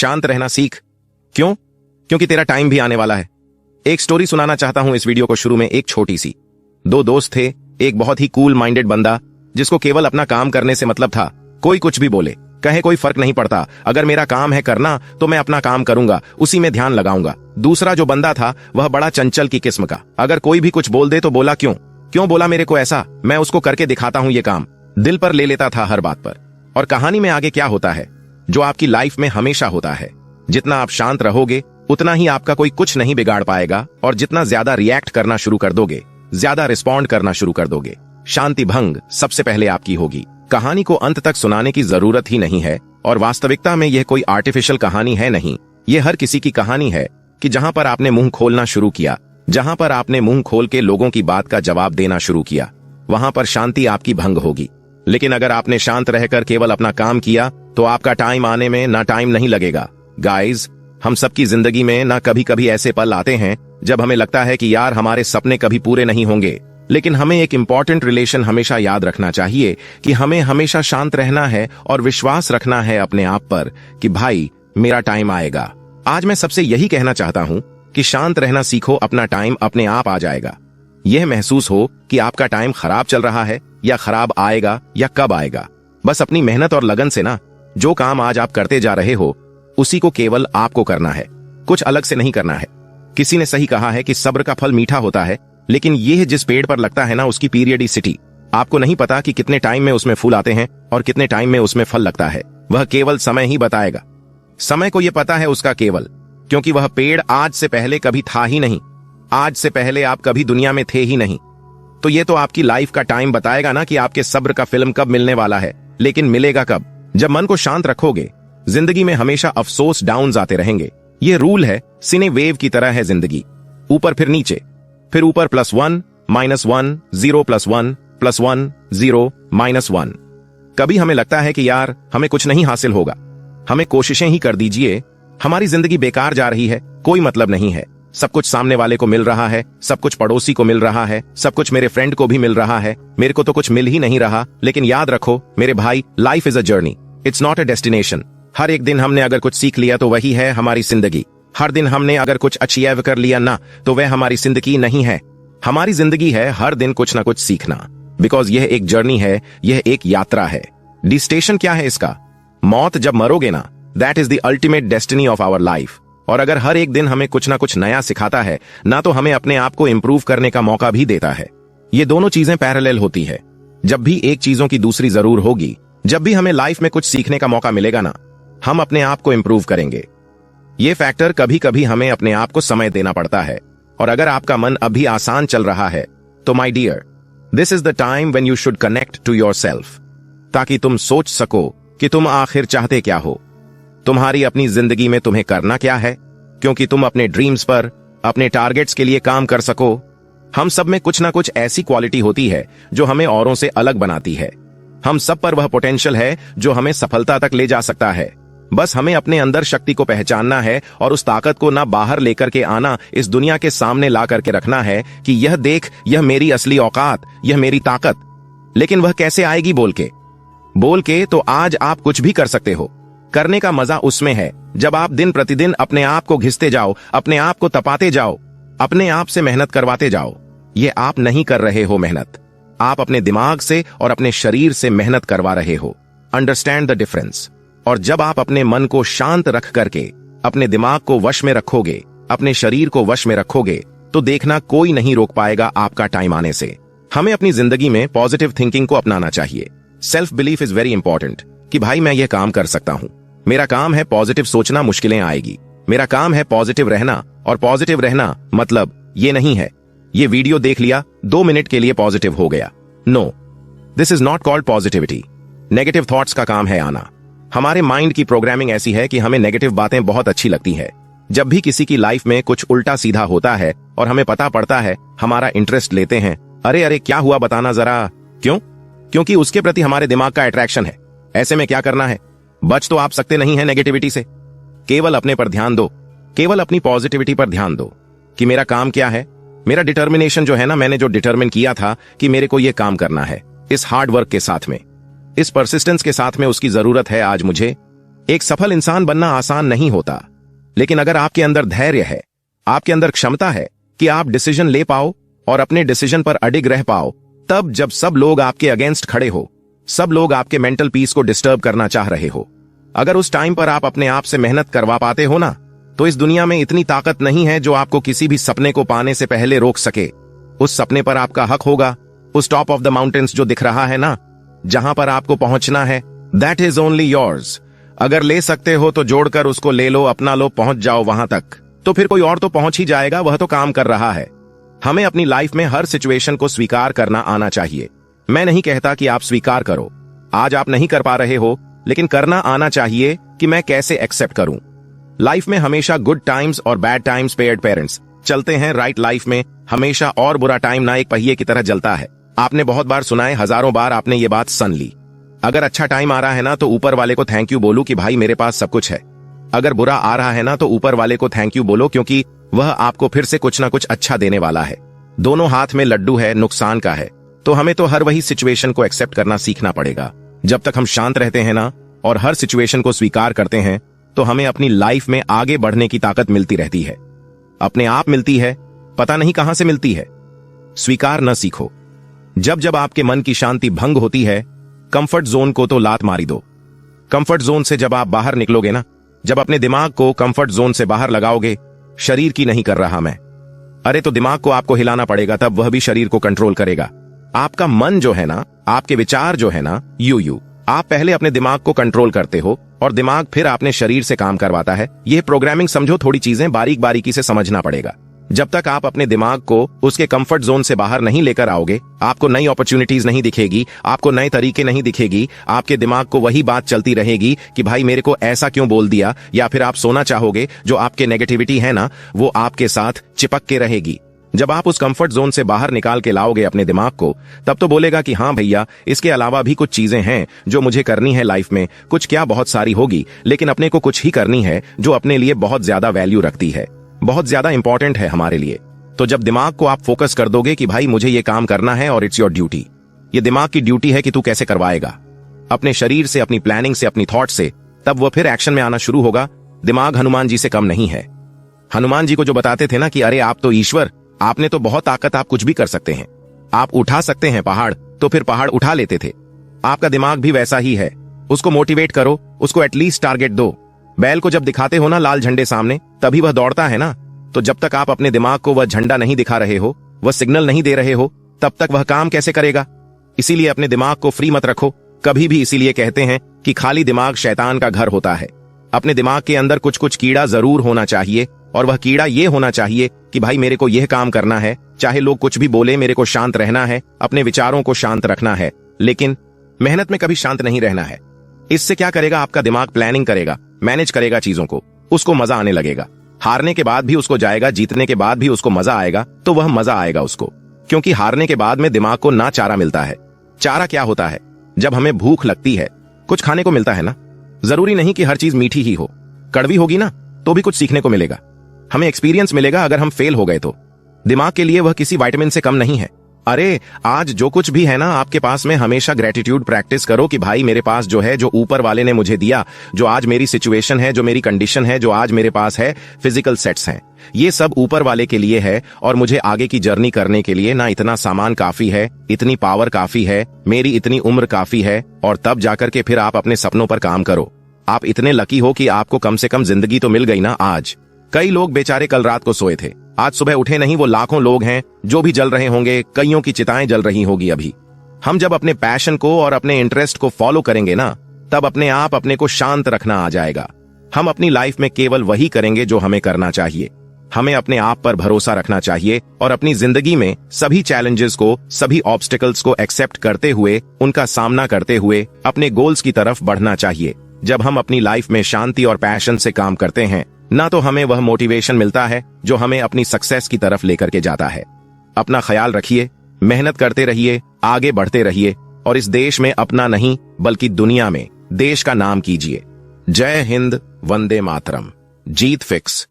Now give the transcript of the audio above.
शांत रहना सीख। क्यों? क्योंकि तेरा टाइम भी आने वाला है। एक स्टोरी सुनाना चाहता हूं इस वीडियो को शुरू में। एक छोटी सी, दो दोस्त थे। एक बहुत ही कूल माइंडेड बंदा जिसको केवल अपना काम करने से मतलब था। कोई कुछ भी बोले कहे कोई फर्क नहीं पड़ता, अगर मेरा काम है करना तो मैं अपना काम करूंगा, उसी में ध्यान लगाऊंगा। दूसरा जो बंदा था वह बड़ा चंचल की किस्म का। अगर कोई भी कुछ बोल दे तो बोला क्यों बोला मेरे को ऐसा, मैं उसको करके दिखाता हूं ये काम। दिल पर ले लेता था हर बात पर। और कहानी में आगे क्या होता है जो आपकी लाइफ में हमेशा होता है, जितना आप शांत रहोगे उतना ही आपका कोई कुछ नहीं बिगाड़ पाएगा, और जितना ज्यादा रिएक्ट करना शुरू कर दोगे, ज्यादा रिस्पॉन्ड करना शुरू कर दोगे, शांति भंग सबसे पहले आपकी होगी। कहानी को अंत तक सुनाने की जरूरत ही नहीं है, और वास्तविकता में यह कोई आर्टिफिशियल कहानी है नहीं। यह हर किसी की कहानी है कि जहां पर आपने मुंह खोलना शुरू किया, जहां पर आपने मुंह खोल के लोगों की बात का जवाब देना शुरू किया, वहां पर शांति आपकी भंग होगी। लेकिन अगर आपने शांत रहकर केवल अपना काम किया तो आपका टाइम आने में ना टाइम नहीं लगेगा। गाइज, हम सबकी जिंदगी में ना कभी कभी ऐसे पल आते हैं जब हमें लगता है कि यार हमारे सपने कभी पूरे नहीं होंगे, लेकिन हमें एक इंपॉर्टेंट रिलेशन हमेशा याद रखना चाहिए कि हमें हमेशा शांत रहना है और विश्वास रखना है अपने आप पर कि भाई मेरा टाइम आएगा। आज मैं सबसे यही कहना चाहता हूं कि शांत रहना सीखो, अपना टाइम अपने आप आ जाएगा। यह महसूस हो कि आपका टाइम खराब चल रहा है या खराब आएगा या कब आएगा, बस अपनी मेहनत और लगन से ना जो काम आज आप करते जा रहे हो उसी को केवल आपको करना है, कुछ अलग से नहीं करना है। किसी ने सही कहा है कि सब्र का फल मीठा होता है, लेकिन यह जिस पेड़ पर लगता है ना उसकी पीरियडिसिटी, आपको नहीं पता कि कितने टाइम में उसमें फूल आते हैं और कितने टाइम में उसमें फल लगता है। वह केवल समय ही बताएगा। समय को यह पता है उसका केवल, क्योंकि वह पेड़ आज से पहले कभी था ही नहीं, आज से पहले आप कभी दुनिया में थे ही नहीं। तो ये तो आपकी लाइफ का टाइम बताएगा ना कि आपके सब्र का फिल्म कब मिलने वाला है। लेकिन मिलेगा कब? जब मन को शांत रखोगे। जिंदगी में हमेशा अफसोस डाउन्स आते रहेंगे, ये रूल है। सिने वेव की तरह है जिंदगी, ऊपर फिर नीचे, फिर ऊपर +1 -1 0 +1 +1 0 -1। कभी हमें लगता है कि यार हमें कुछ नहीं हासिल होगा, हमें कोशिशें ही कर दीजिए, हमारी जिंदगी बेकार जा रही है, कोई मतलब नहीं है। सब कुछ सामने वाले को मिल रहा है, सब कुछ पड़ोसी को मिल रहा है, सब कुछ मेरे फ्रेंड को भी मिल रहा है, मेरे को तो कुछ मिल ही नहीं रहा। लेकिन याद रखो मेरे भाई, life is a journey, it's not a destination. हर एक दिन हमने अगर कुछ सीख लिया तो वही है हमारी जिंदगी। हर दिन हमने अगर कुछ अचीव कर लिया ना तो वह हमारी जिंदगी नहीं है। हमारी जिंदगी है हर दिन कुछ ना कुछ सीखना, बिकॉज यह एक जर्नी है, यह एक यात्रा है। डेस्टिनेशन क्या है इसका? मौत जब मरोगे ना, that is the ultimate destiny of our life. और अगर हर एक दिन हमें कुछ ना कुछ नया सिखाता है ना, तो हमें अपने आप को इंप्रूव करने का मौका भी देता है। ये दोनों चीजें पैरेलल होती है। जब भी एक चीजों की दूसरी जरूर होगी। जब भी हमें लाइफ में कुछ सीखने का मौका मिलेगा ना, हम अपने आप को इंप्रूव करेंगे। ये फैक्टर कभी कभी हमें अपने आप को समय देना पड़ता है। और अगर आपका मन अभी आसान चल रहा है तो my dear, this is the time when you should connect to yourself, ताकि तुम सोच सको कि तुम आखिर चाहते क्या हो, तुम्हारी अपनी जिंदगी में तुम्हें करना क्या है, क्योंकि तुम अपने ड्रीम्स पर, अपने टारगेट्स के लिए काम कर सको। हम सब में कुछ ना कुछ ऐसी क्वालिटी होती है जो हमें औरों से अलग बनाती है। हम सब पर वह पोटेंशियल है जो हमें सफलता तक ले जा सकता है। बस हमें अपने अंदर शक्ति को पहचानना है और उस ताकत को ना बाहर लेकर के आना, इस दुनिया के सामने ला करके रखना है कि यह देख, यह मेरी असली औकात, यह मेरी ताकत। लेकिन वह कैसे आएगी? बोल के तो आज आप कुछ भी कर सकते हो। करने का मजा उसमें है जब आप दिन प्रतिदिन अपने आप को घिसते जाओ, अपने आप को तपाते जाओ, अपने आप से मेहनत करवाते जाओ। ये आप नहीं कर रहे हो मेहनत, आप अपने दिमाग से और अपने शरीर से मेहनत करवा रहे हो। Understand the difference. और जब आप अपने मन को शांत रख करके अपने दिमाग को वश में रखोगे, अपने शरीर को वश में रखोगे, तो देखना कोई नहीं रोक पाएगा आपका टाइम आने से। हमें अपनी जिंदगी में पॉजिटिव थिंकिंग को अपनाना चाहिए। Self belief is very important कि भाई मैं ये काम कर सकता हूं, मेरा काम है पॉजिटिव सोचना, मुश्किलें आएगी, मेरा काम है पॉजिटिव रहना। और पॉजिटिव रहना मतलब ये नहीं है ये वीडियो देख लिया 2 मिनट के लिए पॉजिटिव हो गया। No, this is not called positivity. Negative thoughts का काम है आना। हमारे माइंड की प्रोग्रामिंग ऐसी है कि हमें नेगेटिव बातें बहुत अच्छी लगती है। जब भी किसी की लाइफ में कुछ उल्टा सीधा होता है और हमें पता पड़ता है, हमारा इंटरेस्ट लेते हैं, अरे क्या हुआ बताना जरा। क्यों? क्योंकि उसके प्रति हमारे दिमाग का अट्रैक्शन है। ऐसे में क्या करना है? बच तो आप सकते नहीं है नेगेटिविटी से। केवल अपने पर ध्यान दो, केवल अपनी पॉजिटिविटी पर ध्यान दो कि मेरा काम क्या है। मेरा डिटर्मिनेशन जो है ना, मैंने जो डिटर्मिन किया था कि मेरे को यह काम करना है, इस हार्ड वर्क के साथ में, इस परसिस्टेंस के साथ में उसकी जरूरत है आज मुझे। एक सफल इंसान बनना आसान नहीं होता, लेकिन अगर आपके अंदर धैर्य है, आपके अंदर क्षमता है कि आप डिसीजन ले पाओ और अपने डिसीजन पर अडिग रह पाओ, तब जब सब लोग आपके अगेंस्ट खड़े हो, सब लोग आपके मेंटल पीस को डिस्टर्ब करना चाह रहे हो, अगर उस टाइम पर आप अपने आप से मेहनत करवा पाते हो ना, तो इस दुनिया में इतनी ताकत नहीं है जो आपको किसी भी सपने को पाने से पहले रोक सके। उस सपने पर आपका हक होगा, उस टॉप ऑफ द माउंटेन्स जो दिख रहा है ना, जहां पर आपको पहुंचना है, दैट इज ओनली योर्स। अगर ले सकते हो तो जोड़कर उसको ले लो, अपना लो, पहुंच जाओ वहां तक, तो फिर कोई और तो पहुंच ही जाएगा, वह तो काम कर रहा है। हमें अपनी लाइफ में हर सिचुएशन को स्वीकार करना आना चाहिए। मैं नहीं कहता कि आप स्वीकार करो, आज आप नहीं कर पा रहे हो, लेकिन करना आना चाहिए कि मैं कैसे एक्सेप्ट करूं। लाइफ में हमेशा गुड टाइम्स और बैड टाइम्स पेयर्ड पेरेंट्स चलते हैं, राइट? लाइफ में हमेशा और बुरा टाइम ना एक पहिए की तरह जलता है। आपने बहुत बार सुना है, हजारों बार आपने ये बात सुन ली। अगर अच्छा टाइम आ रहा है ना, तो ऊपर वाले को थैंक यू बोलो कि भाई मेरे पास सब कुछ है। अगर बुरा आ रहा है ना, तो ऊपर वाले को थैंक यू बोलो, क्योंकि वह आपको फिर से कुछ ना कुछ अच्छा देने वाला है। दोनों हाथ में लड्डू है, नुकसान का है, तो हमें तो हर वही सिचुएशन को एक्सेप्ट करना सीखना पड़ेगा। जब तक हम शांत रहते हैं ना और हर सिचुएशन को स्वीकार करते हैं, तो हमें अपनी लाइफ में आगे बढ़ने की ताकत मिलती रहती है। अपने आप मिलती है, पता नहीं कहां से मिलती है। स्वीकार न सीखो। जब जब आपके मन की शांति भंग होती है, कंफर्ट जोन को तो लात मारी दो। कंफर्ट जोन से जब आप बाहर निकलोगे ना, जब अपने दिमाग को कंफर्ट जोन से बाहर लगाओगे, शरीर की नहीं कर रहा मैं, अरे तो दिमाग को आपको हिलाना पड़ेगा, तब वह भी शरीर को कंट्रोल करेगा। आपका मन जो है ना, आपके विचार जो है ना, यू आप पहले अपने दिमाग को कंट्रोल करते हो और दिमाग फिर अपने शरीर से काम करवाता है। यह प्रोग्रामिंग समझो, थोड़ी चीजें बारीक बारीकी से समझना पड़ेगा। जब तक आप अपने दिमाग को उसके कंफर्ट जोन से बाहर नहीं लेकर आओगे, आपको नई अपॉर्चुनिटीज नहीं दिखेगी, आपको नए तरीके नहीं दिखेगी, आपके दिमाग को वही बात चलती रहेगी कि भाई मेरे को ऐसा क्यों बोल दिया, या फिर आप सोना चाहोगे, जो आपके नेगेटिविटी है ना, वो आपके साथ चिपक के रहेगी। जब आप उस कंफर्ट जोन से बाहर निकाल के लाओगे अपने दिमाग को, तब तो बोलेगा कि हाँ भैया, इसके अलावा भी कुछ चीजें हैं जो मुझे करनी है लाइफ में। कुछ क्या, बहुत सारी होगी, लेकिन अपने को कुछ ही करनी है जो अपने लिए बहुत ज्यादा वैल्यू रखती है, बहुत ज्यादा इंपॉर्टेंट है हमारे लिए। तो जब दिमाग को आप फोकस कर दोगे कि भाई मुझे ये काम करना है और इट्स योर ड्यूटी, ये दिमाग की ड्यूटी है कि तू कैसे करवाएगा, अपने शरीर से, अपनी प्लानिंग से, अपनी थॉट से, तब वह फिर एक्शन में आना शुरू होगा। दिमाग हनुमान जी से कम नहीं है। हनुमान जी को जो बताते थे ना कि अरे आप तो ईश्वर, आपने तो बहुत ताकत, आप कुछ भी कर सकते हैं, आप उठा सकते हैं पहाड़, तो फिर पहाड़ उठा लेते थे। आपका दिमाग भी वैसा ही है। उसको मोटिवेट करो, उसको एटलीस्ट टारगेट दो। बैल को जब दिखाते हो ना लाल झंडे सामने, तभी वह दौड़ता है ना। तो जब तक आप अपने दिमाग को वह झंडा नहीं दिखा रहे हो, वह सिग्नल नहीं दे रहे हो, तब तक वह काम कैसे करेगा? इसीलिए अपने दिमाग को फ्री मत रखो कभी भी। इसीलिए कहते हैं कि खाली दिमाग शैतान का घर होता है। अपने दिमाग के अंदर कुछ कुछ कीड़ा जरूर होना चाहिए, और वह कीड़ा ये होना चाहिए कि भाई मेरे को यह काम करना है, चाहे लोग कुछ भी बोले, मेरे को शांत रहना है, अपने विचारों को शांत रखना है, लेकिन मेहनत में कभी शांत नहीं रहना है। इससे क्या करेगा? आपका दिमाग प्लानिंग करेगा, मैनेज करेगा चीजों को, उसको मजा आने लगेगा। हारने के बाद भी उसको जाएगा, जीतने के बाद भी उसको मजा आएगा, तो वह मजा आएगा उसको, क्योंकि हारने के बाद में दिमाग को ना चारा मिलता है। चारा क्या होता है? जब हमें भूख लगती है, कुछ खाने को मिलता है ना। जरूरी नहीं कि हर चीज मीठी ही हो, कड़वी होगी ना तो भी कुछ सीखने को मिलेगा, हमें एक्सपीरियंस मिलेगा। अगर हम फेल हो गए तो दिमाग के लिए वह किसी विटामिन से कम नहीं है। अरे आज जो कुछ भी है ना आपके पास में, हमेशा ग्रेटिट्यूड प्रैक्टिस करो कि भाई मेरे पास जो है, जो ऊपर वाले ने मुझे दिया, जो आज मेरी सिचुएशन है, जो मेरी कंडीशन है, जो आज मेरे पास है, फिजिकल सेट्स हैं, ये सब ऊपर वाले के लिए है। और मुझे आगे की जर्नी करने के लिए ना इतना सामान काफी है, इतनी पावर काफी है, मेरी इतनी उम्र काफी है। और तब जाकर के फिर आप अपने सपनों पर काम करो। आप इतने लकी हो कि आपको कम से कम जिंदगी तो मिल गई ना आज। कई लोग बेचारे कल रात को सोए थे, आज सुबह उठे नहीं। वो लाखों लोग हैं जो भी जल रहे होंगे, कईयों की चिताएं जल रही होगी अभी। हम जब अपने पैशन को और अपने इंटरेस्ट को फॉलो करेंगे ना, तब अपने आप अपने को शांत रखना आ जाएगा। हम अपनी लाइफ में केवल वही करेंगे जो हमें करना चाहिए। हमें अपने आप पर भरोसा रखना चाहिए और अपनी जिंदगी में सभी चैलेंजेस को, सभी ऑब्स्टिकल्स को एक्सेप्ट करते हुए, उनका सामना करते हुए अपने गोल्स की तरफ बढ़ना चाहिए। जब हम अपनी लाइफ में शांति और पैशन से काम करते हैं ना, तो हमें वह मोटिवेशन मिलता है जो हमें अपनी सक्सेस की तरफ लेकर के जाता है। अपना ख्याल रखिए, मेहनत करते रहिए, आगे बढ़ते रहिए, और इस देश में अपना नहीं बल्कि दुनिया में देश का नाम कीजिए। जय हिंद, वंदे मातरम। जीत फिक्स।